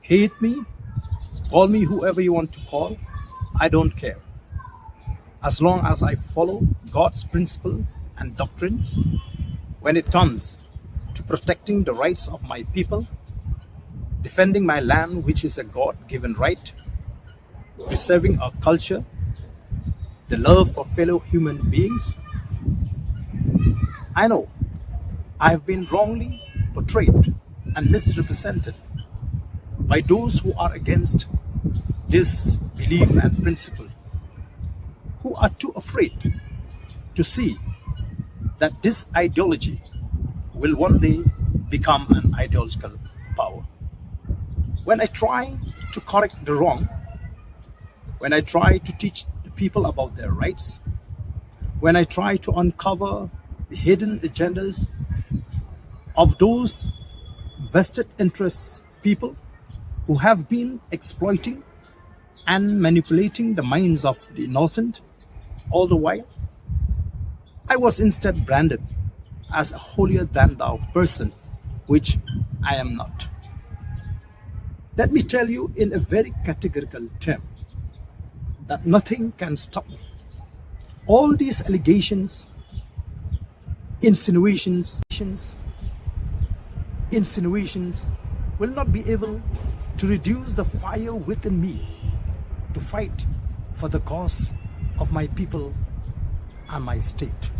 Hate me, call me whoever you want to call. I don't care. As long as I follow God's principle and doctrines when it comes to protecting the rights of my people, defending my land, which is a God given right, preserving our culture, the love for fellow human beings. I know I have been wrongly portrayed and misrepresented by those who are against this belief and principle, who are too afraid to see that this ideology will one day become an ideological power. When I try to correct the wrong, when I try to teach the people about their rights, when I try to uncover the hidden agendas of those vested interests people who have been exploiting and manipulating the minds of the innocent all the while, I was instead branded as a holier than thou person, which I am not. Let me tell you in a very categorical term that nothing can stop me. All these allegations, insinuations will not be able to reduce the fire within me to fight for the cause of my people and my state.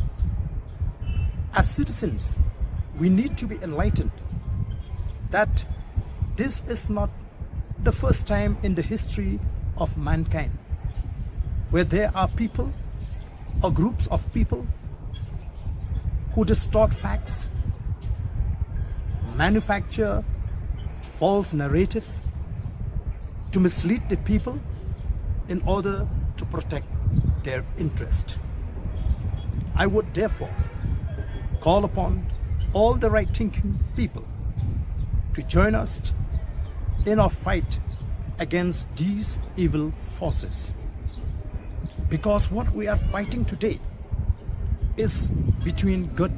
As citizens, we need to be enlightened that this is not the first time in the history of mankind where there are people or groups of people who distort facts, manufacture false narrative to mislead the people in order to protect their interest. I would therefore call upon all the right-thinking people to join us in our fight against these evil forces. Because what we are fighting today is between good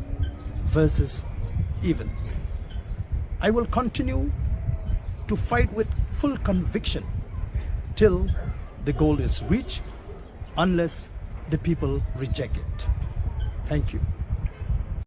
versus evil. I will continue to fight with full conviction till the goal is reached, unless the people reject it. Thank you.